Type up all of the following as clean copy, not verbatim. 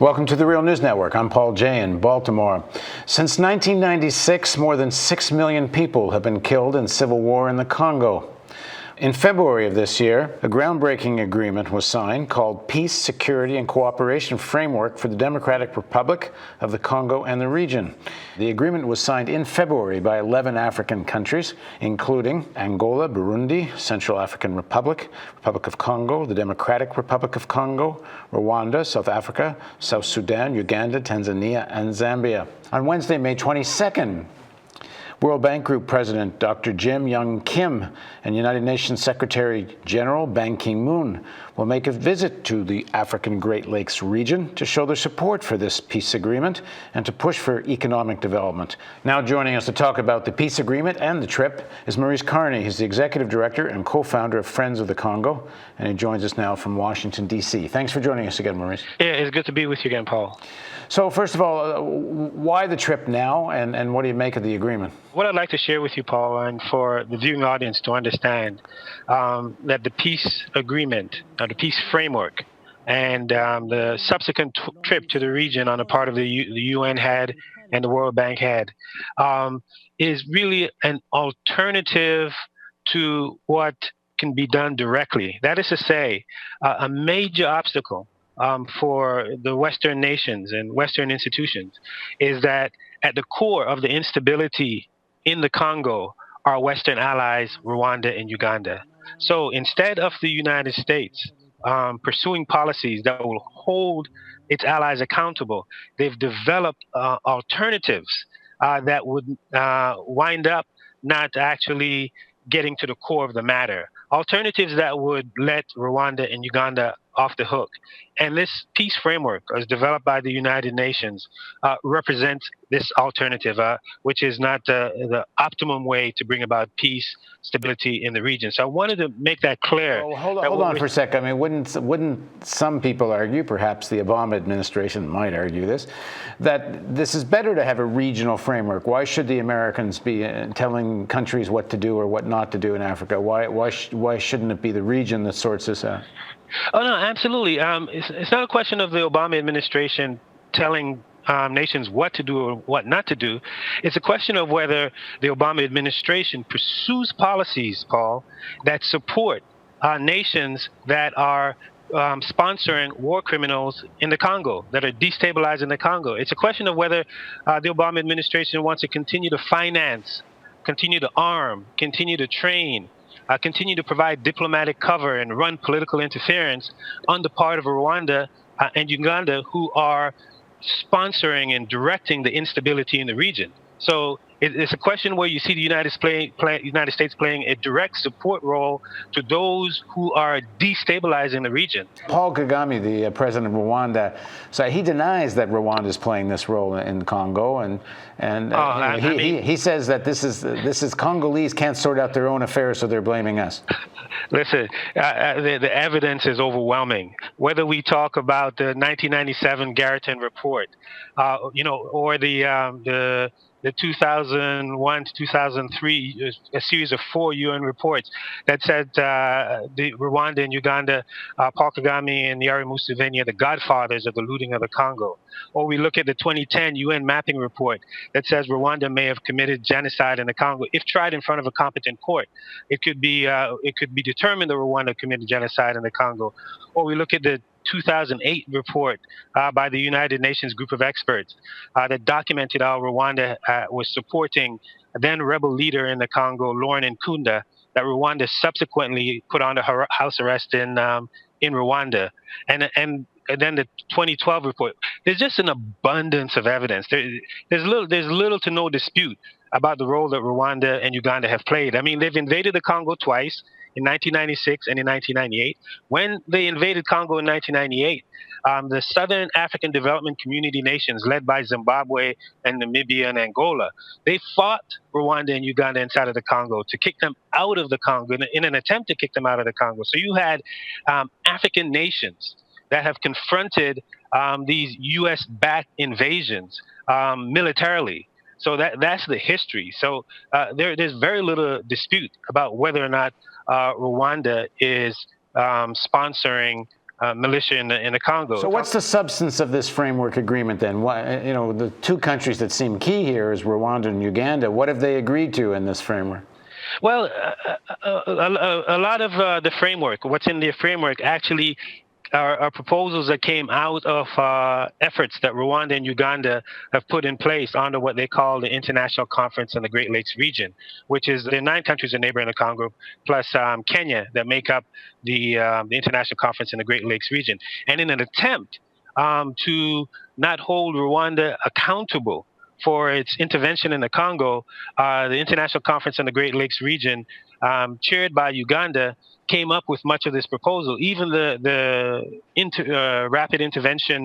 Welcome to the Real News Network. I'm Paul Jay in Baltimore. Since 1996, more than 6 million people have been killed in civil war in the Congo. In February of this year, a groundbreaking agreement was signed called Peace, Security, and Cooperation Framework for the Democratic Republic of the Congo and the region. The agreement was signed in February by 11 African countries, including Angola, Burundi, Central African Republic, Republic of Congo, the Democratic Republic of Congo, Rwanda, South Africa, South Sudan, Uganda, Tanzania, and Zambia. On Wednesday, May 22nd, World Bank Group President Dr. Yong and United Nations Secretary General Ban Ki-moon will make a visit to the African Great Lakes region to show their support for this peace agreement and to push for economic development. Now joining us to talk about the peace agreement and the trip is Maurice Carney. He's the Executive Director and co-founder of Friends of the Congo, and he joins us now from Washington, D.C. Thanks for joining us again, Maurice. Yeah, it's good to be with you again, Paul. So first of all, why the trip now, and what do you make of the agreement? What I'd like to share with you, Paul, and for the viewing audience to understand that the peace agreement, the peace framework, and the subsequent trip to the region on the part of the UN had and the World Bank had is really an alternative to what can be done directly. That is to say, a major obstacle for the Western nations and Western institutions is that at the core of the instability in the Congo are Western allies, Rwanda and Uganda. So instead of the United States pursuing policies that will hold its allies accountable, they've developed alternatives that would wind up not actually getting to the core of the matter. Alternatives that would let Rwanda and Uganda off the hook. And this peace framework, as developed by the United Nations, represents this alternative, which is not the optimum way to bring about peace, stability in the region. So I wanted to make that clear. Well, hold on for a sec. I mean, wouldn't some people argue, perhaps the Obama administration might argue this, that this is better to have a regional framework? Why should the Americans be telling countries what to do or what not to do in Africa? Why shouldn't it be the region that sorts this out? Oh, no, absolutely. It's not a question of the Obama administration telling nations what to do or what not to do. It's a question of whether the Obama administration pursues policies, Paul, that support nations that are sponsoring war criminals in the Congo, that are destabilizing the Congo. It's a question of whether the Obama administration wants to continue to finance, continue to arm, continue to train, continue to provide diplomatic cover and run political interference on the part of Rwanda and Uganda, who are sponsoring and directing the instability in the region. So it's a question where you see the United States playing a direct support role to those who are destabilizing the region. Paul Kagame, the president of Rwanda, so he denies that Rwanda is playing this role in Congo, he says that this is Congolese can't sort out their own affairs, so they're blaming us. Listen, the evidence is overwhelming. Whether we talk about the 1997 Garrison report, or the 2001 to 2003, a series of 4 UN reports that said the Rwanda and Uganda, Paul Kagame and Yoweri Museveni are the godfathers of the looting of the Congo. Or we look at the 2010 UN mapping report that says Rwanda may have committed genocide in the Congo. If tried in front of a competent court, it could be determined that Rwanda committed genocide in the Congo. Or we look at the 2008 report by the United Nations group of experts that documented how Rwanda was supporting a then rebel leader in the Congo, Laurent Nkunda, that Rwanda subsequently put under house arrest in Rwanda. And then the 2012 report. There's just an abundance of evidence. There's little to no dispute about the role that Rwanda and Uganda have played. I mean, they've invaded the Congo twice, in 1996 and in 1998. When they invaded Congo in 1998, the Southern African Development Community nations, led by Zimbabwe and Namibia and Angola, they fought Rwanda and Uganda inside of the Congo to kick them out of the Congo, in an attempt to kick them out of the Congo. So you had African nations that have confronted these U.S.-backed invasions militarily. So that's the history. So there's very little dispute about whether or not Rwanda is sponsoring militia in the Congo. So what's the substance of this framework agreement then? The two countries that seem key here is Rwanda and Uganda. What have they agreed to in this framework? Well, a lot of the framework, what's in the framework, actually are proposals that came out of efforts that Rwanda and Uganda have put in place under what they call the International Conference on the Great Lakes region, which is the 9 countries that neighbor in the Congo, plus Kenya, that make up the International Conference in the Great Lakes region. And in an attempt to not hold Rwanda accountable for its intervention in the Congo, the International Conference on the Great Lakes region, chaired by Uganda, came up with much of this proposal. Even the Rapid Intervention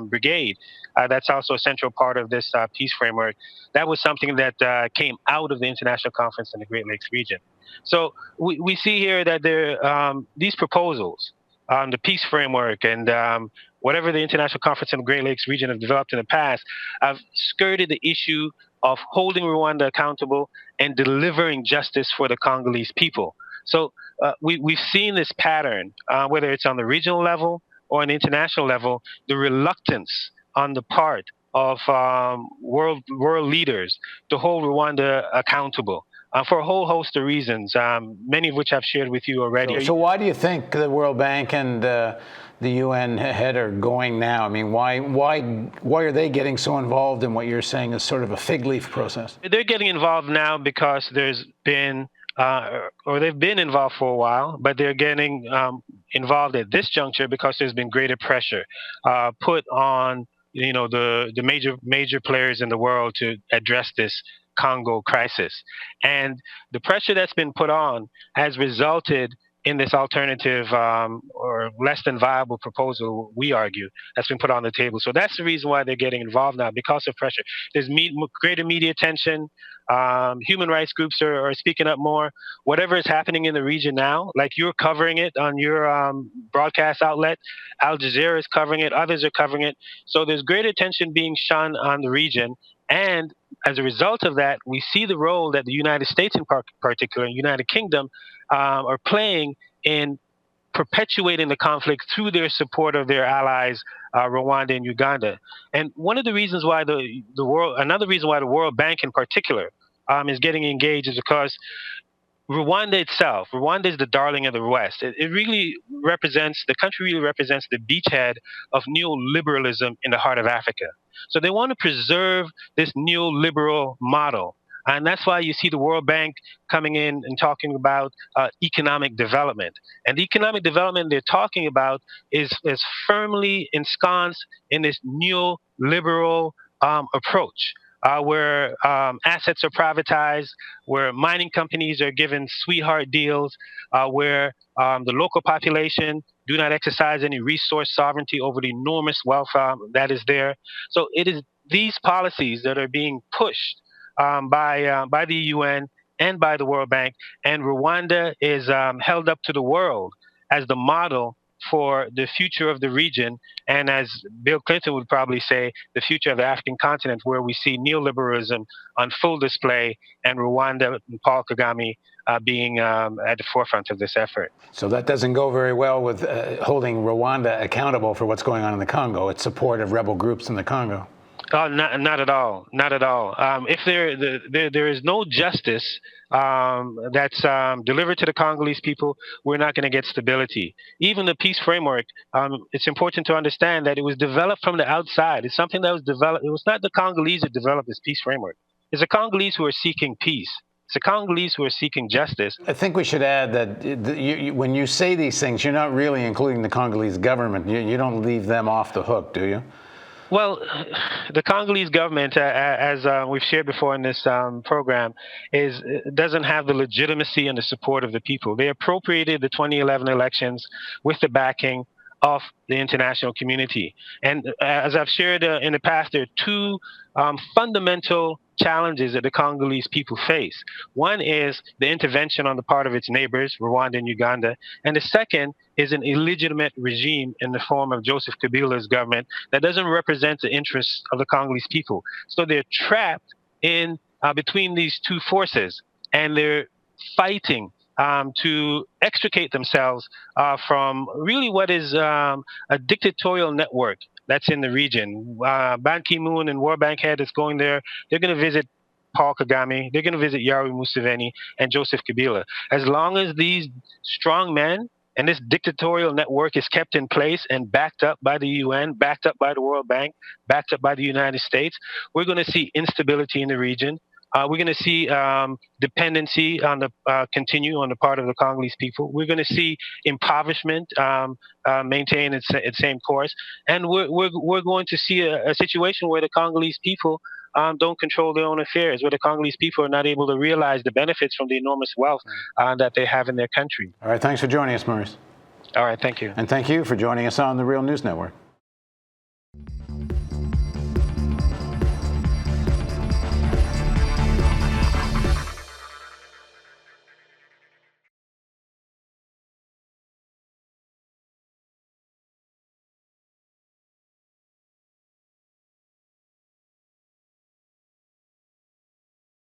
Brigade, that's also a central part of this peace framework. That was something that came out of the International Conference in the Great Lakes region. So we see here that these proposals, the peace framework, and whatever the International Conference in the Great Lakes region have developed in the past, have skirted the issue of holding Rwanda accountable and delivering justice for the Congolese people. So we've seen this pattern, whether it's on the regional level or on the international level, the reluctance on the part of world leaders to hold Rwanda accountable for a whole host of reasons, many of which I've shared with you already. So why do you think the World Bank and the UN head are going now? I mean, why are they getting so involved in what you're saying is sort of a fig leaf process? They're getting involved now because there's been or they've been involved for a while, but they're getting involved at this juncture because there's been greater pressure put on the major players in the world to address this Congo crisis. And the pressure that's been put on has resulted in this alternative or less than viable proposal, we argue, that's been put on the table. So that's the reason why they're getting involved now, because of pressure. There's greater media attention. Human rights groups are speaking up more. Whatever is happening in the region now, like you're covering it on your broadcast outlet, Al Jazeera is covering it, others are covering it. So there's greater attention being shone on the region. And as a result of that, we see the role that the United States in particular, and United Kingdom, are playing in perpetuating the conflict through their support of their allies, Rwanda and Uganda. And one of the reasons why another reason why the World Bank in particular is getting engaged is because Rwanda is the darling of the West. The country really represents the beachhead of neoliberalism in the heart of Africa. So they want to preserve this neoliberal model. And that's why you see the World Bank coming in and talking about economic development. And the economic development they're talking about is firmly ensconced in this neoliberal approach. Where assets are privatized, where mining companies are given sweetheart deals, where the local population do not exercise any resource sovereignty over the enormous wealth that is there. So it is these policies that are being pushed by the UN and by the World Bank, and Rwanda is held up to the world as the model for the future of the region, and as Bill Clinton would probably say, the future of the African continent, where we see neoliberalism on full display, and Rwanda and Paul Kagame being at the forefront of this effort. So that doesn't go very well with holding Rwanda accountable for what's going on in the Congo, its support of rebel groups in the Congo. Oh, not at all. Not at all. If there is no justice that's delivered to the Congolese people, we're not going to get stability. Even the peace framework, it's important to understand that it was developed from the outside. It's something that was developed. It was not the Congolese who developed this peace framework. It's the Congolese who are seeking peace. It's the Congolese who are seeking justice. I think we should add that when you say these things, you're not really including the Congolese government. You don't leave them off the hook, do you? Well, the Congolese government, as we've shared before in this program, doesn't have the legitimacy and the support of the people. They appropriated the 2011 elections with the backing of the international community. And as I've shared in the past, there are two fundamental challenges that the Congolese people face. One is the intervention on the part of its neighbors, Rwanda and Uganda. And the second is an illegitimate regime in the form of Joseph Kabila's government that doesn't represent the interests of the Congolese people. So they're trapped in between these two forces, and they're fighting to extricate themselves from really what is a dictatorial network that's in the region. Ban Ki-moon and World Bank head is going there. They're going to visit Paul Kagame. They're going to visit Yoweri Museveni and Joseph Kabila. As long as these strong men and this dictatorial network is kept in place and backed up by the UN, backed up by the World Bank, backed up by the United States, we're going to see instability in the region. We're going to see dependency on the continue on the part of the Congolese people. We're going to see impoverishment maintain its same course, and we're going to see a situation where the Congolese people don't control their own affairs, where the Congolese people are not able to realize the benefits from the enormous wealth that they have in their country. All right, thanks for joining us, Maurice. All right, thank you. And thank you for joining us on the Real News Network.